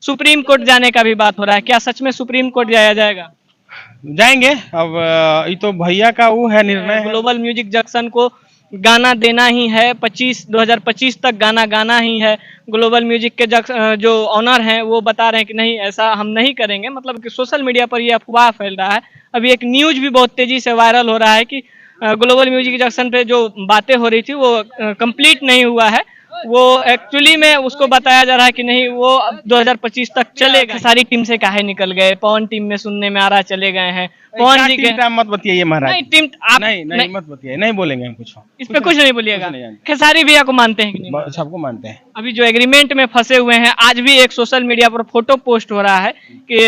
Supreme court जाने का भी बात हो रहा है, क्या सच में सुप्रीम कोर्ट जाया जाएगा? जाएंगे। अब ये तो भैया का वो है, निर्णय है। ग्लोबल म्यूजिक जंक्शन को गाना देना ही है, 2025 तक गाना गाना ही है। ग्लोबल म्यूजिक के जो ऑनर हैं वो बता रहे हैं कि नहीं, ऐसा हम नहीं करेंगे। मतलब कि सोशल मीडिया पर ये अफवाह फैल रहा है। अभी एक न्यूज भी बहुत तेजी से वायरल हो रहा है कि ग्लोबल म्यूजिक जंक्शन पे जो बातें हो रही थी वो कंप्लीट नहीं हुआ है। वो एक्चुअली में उसको बताया जा रहा है कि नहीं, वो 2025 तक चलेगा। सारी टीम से काहे निकल गए? पवन टीम में सुनने में आ रहा चले गए हैं। पवन जी के मत बताइए महाराज। नहीं टीम आप नहीं मत बताइए, नहीं बोलेंगे हम कुछ। इस पे कुछ नहीं बोलिएगा। खेसारी भैया को मानते हैं कि नहीं? सबको मानते हैं। अभी जो एग्रीमेंट में फंसे हुए हैं, आज भी एक सोशल मीडिया पर फोटो पोस्ट हो रहा है कि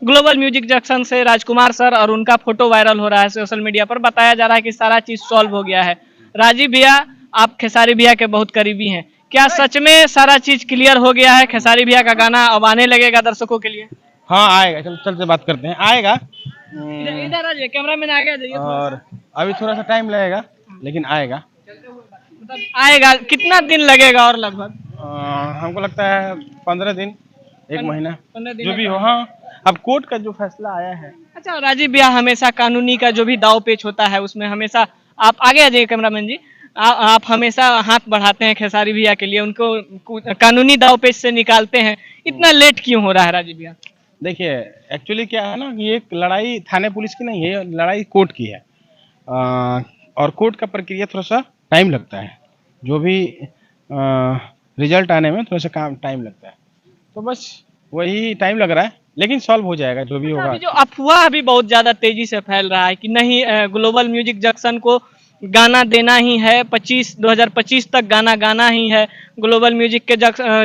ग्लोबल म्यूजिक जंक्शन से राजकुमार सर और उनका फोटो वायरल हो रहा है सोशल मीडिया पर। बताया जा रहा है कि सारा चीज सॉल्व हो गया है। राजीव भैया, आप खेसारी भैया के बहुत करीबी हैं, क्या सच में सारा चीज क्लियर हो गया है? खेसारी भैया का गाना अब आने लगेगा दर्शकों के लिए? हाँ आएगा, चल से बात करते हैं, आएगा। इधर आ जाइए, कैमरा मैन आगे आ जाइए। और अभी थोड़ा सा टाइम लगेगा, लेकिन आएगा। मतलब आएगा, कितना दिन लगेगा और लगभग? हमको लगता है 15 दिन, 1 महीना, 15 दिन जो भी हो। हाँ, अब कोर्ट का जो फैसला आया है। अच्छा, राजीव भैया हमेशा कानूनी का जो भी दाव पेच होता है उसमें हमेशा आप आगे आ जाइए कैमरामैन जी। आप हमेशा हाथ बढ़ाते हैं खेसारी भैया के लिए, उनको कानूनी दाव पेच से निकालते हैं। इतना लेट क्यों हो रहा है राजीव भैया? देखिए, एक्चुअली क्या है ना कि ये लड़ाई थाने पुलिस की नहीं है, लड़ाई कोर्ट की है। और कोर्ट का प्रक्रिया थोड़ा सा टाइम लगता है, जो भी रिजल्ट आने में थोड़ा सा काम टाइम लगता है। तो बस वही टाइम लग रहा है, लेकिन सॉल्व हो जाएगा जो भी होगा। अभी जो अफवाह अभी बहुत ज्यादा तेजी से फैल रहा है कि नहीं, ग्लोबल म्यूजिक जंक्शन को गाना देना ही है, 2025 तक गाना गाना ही है। ग्लोबल म्यूजिक के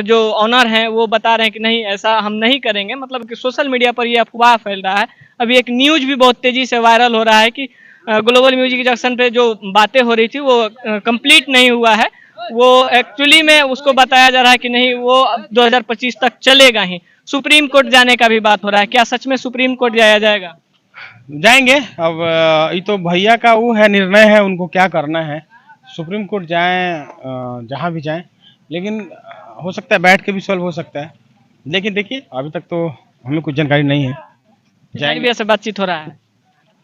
जो ऑनर हैं वो बता रहे हैं कि नहीं, ऐसा हम नहीं करेंगे। मतलब कि सोशल मीडिया पर ये अफवाह फैल रहा है। अभी एक न्यूज भी बहुत तेजी से वायरल हो रहा है कि ग्लोबल म्यूजिक जंक्शन पे जो बातें हो रही थी वो कंप्लीट नहीं हुआ है। वो एक्चुअली में उसको बताया जा रहा है कि नहीं, वो 2025 तक चलेगा ही। सुप्रीम कोर्ट जाने का भी बात हो रहा है, क्या सच में सुप्रीम कोर्ट जाया जाएगा? जाएंगे। अब ये तो भैया का वो है, निर्णय है, उनको क्या करना है। सुप्रीम कोर्ट जाएं, जहां भी जाएं, लेकिन हो सकता है बैठ के भी सॉल्व हो सकता है। लेकिन देखिए, अभी तक तो हमें कुछ जानकारी नहीं है। जाएंगे से बातचीत हो रहा है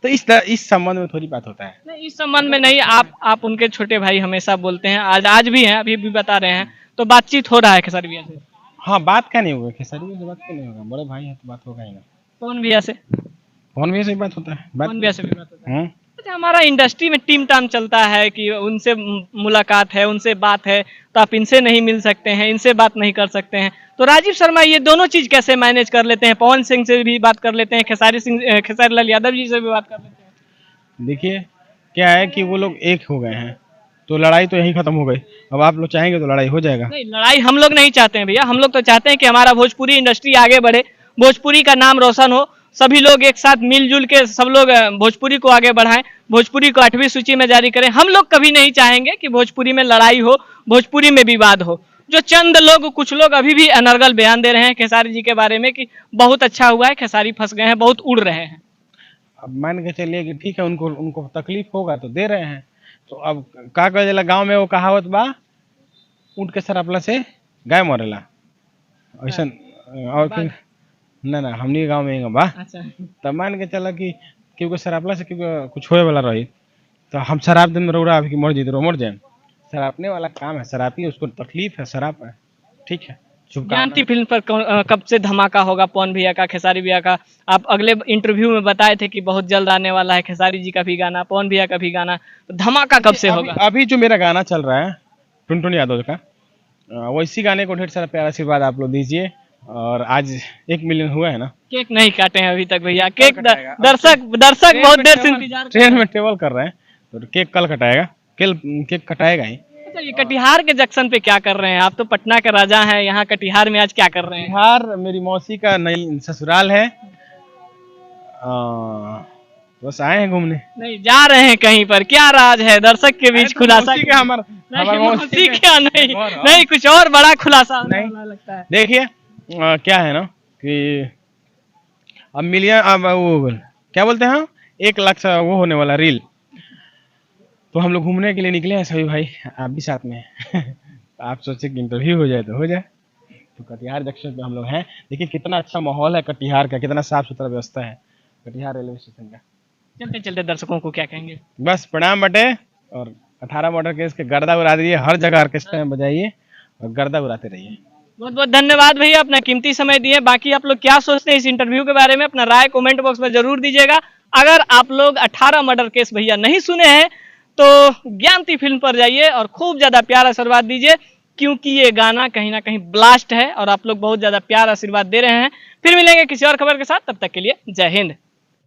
तो इस संबंध में थोड़ी बात होता है। नहीं, इस संबंध में नहीं। आप उनके छोटे भाई हमेशा बोलते हैं, आज भी हैं, अभी भी बता रहे हैं। तो बातचीत हो रहा है खेसारी भैया से? हाँ, बात क्या नहीं होगा, खेसारी भैया से बात क्यों नहीं होगा? बड़े भाई है तो बात होगा ही ना। कौन भैया से? कौन भैया से बात होता है, बात कौन भैया से भी बात होता है? हम्म। अच्छा, हमारा इंडस्ट्री में टीम टाम चलता है कि उनसे मुलाकात है, उनसे बात है, तो आप इनसे नहीं मिल सकते हैं, इनसे बात नहीं कर सकते हैं। तो राजीव शर्मा ये दोनों चीज कैसे मैनेज कर लेते हैं? पवन सिंह से भी बात कर लेते हैं, खेसारी लाल यादव जी से भी बात कर लेते हैं। देखिए, क्या है कि वो लोग एक हो गए हैं, तो लड़ाई तो यहीं खत्म हो गई। अब आप लोग चाहेंगे तो लड़ाई हो जाएगा। नहीं, लड़ाई हम लोग नहीं चाहते हैं भैया। हम लोग तो चाहते हैं कि हमारा भोजपुरी इंडस्ट्री आगे बढ़े, भोजपुरी का नाम रोशन हो। सभी लोग एक साथ मिलजुल के सब लोग भोजपुरी को आगे बढ़ाएं, भोजपुरी को 8वीं सूची में जारी करें। हम लोग कभी नहीं चाहेंगे कि भोजपुरी में लड़ाई हो, भोजपुरी में विवाद हो। जो चंद लोग, कुछ लोग अभी भी अनर्गल बयान दे रहे हैं खेसारी जी के बारे में कि बहुत अच्छा हुआ है, खेसारी फंस गए हैं, बहुत उड़ रहे हैं। अब मान के चलिए कि ठीक है, उनको तकलीफ होगा तो दे रहे हैं। तो अब का कहे गाँव में वो कहावत बा, ऊँट के सरापला से गाय मरेला, ऐसा। और फिर ना हमनी के गाँव में ही बा। अच्छा, तब मान के चला कि क्योंकि शराबला से क्योंकि कुछ होए वाला रही, तो हम शराब दिन में रोड़ा अभी मर जीते मर जाए। शराबने वाला काम है, शराबी, उसको तकलीफ है, शराब है, ठीक है। जानती फिल्म पर कब से धमाका होगा पवन भैया का, खेसारी भैया का? आप अगले इंटरव्यू में बताए थे कि बहुत जल्द आने वाला है खेसारी जी का भी गाना, पवन भैया का भी गाना। तो धमाका कब से होगा? अभी जो मेरा गाना चल रहा है टुनटुन यादव का, वो इसी गाने को ढेर सारा प्यारा आशीर्वाद आप लोग दीजिए। और आज 1 मिलियन हुआ है ना। केक नहीं काटे हैं अभी तक भैया? केक दर्शक बहुत देर से इंतजार, ट्रेन में ट्रेवल कर रहे हैं, तो केक कल कटाएगा, केक कटाएगा ही। अच्छा, ये कटिहार के जंक्शन पे क्या कर रहे हैं? आप तो पटना के राजा हैं, यहाँ कटिहार में आज क्या कर रहे हैं? कटिहार मेरी मौसी का नई ससुराल है, बस आए हैं घूमने। नहीं जा रहे हैं कहीं पर? क्या राज है दर्शक के बीच? खुलासा मौसी क्या? नहीं कुछ और बड़ा खुलासा नहीं लगता है। देखिए, क्या है ना कि अब मिलियन, अब वो क्या बोलते हैं, 1 लाख से वो होने वाला रील, तो हम लोग घूमने के लिए निकले हैं सभी भाई, आप भी साथ में हैं। आप सोचे कि इंटरव्यू हो जाए तो हो जाए। तो कटिहार जंक्शन पे हम लोग हैं। देखिए कितना अच्छा माहौल है कटिहार का, कितना साफ सुथरा व्यवस्था है कटिहार रेलवे स्टेशन का। चलते चलते दर्शकों को क्या कहेंगे? बस प्रणाम बटे, और 18 मर्डर केस के गर्दा उड़ा दीजिए, हर जगह ऑर्केस्ट्रा में बजाइए और गर्दा उड़ाते रहिए। बहुत बहुत धन्यवाद भैया, अपना कीमती समय दिए। बाकी आप लोग क्या सोचते हैं इस इंटरव्यू के बारे में, अपना राय कमेंट बॉक्स में जरूर दीजिएगा। अगर आप लोग 18 मर्डर केस भैया नहीं सुने हैं तो ज्ञानती फिल्म पर जाइए और खूब ज्यादा प्यार आशीर्वाद दीजिए, क्योंकि ये गाना कहीं ना कहीं ब्लास्ट है और आप लोग बहुत ज्यादा प्यार आशीर्वाद दे रहे हैं। फिर मिलेंगे किसी और खबर के साथ, तब तक के लिए जय हिंद।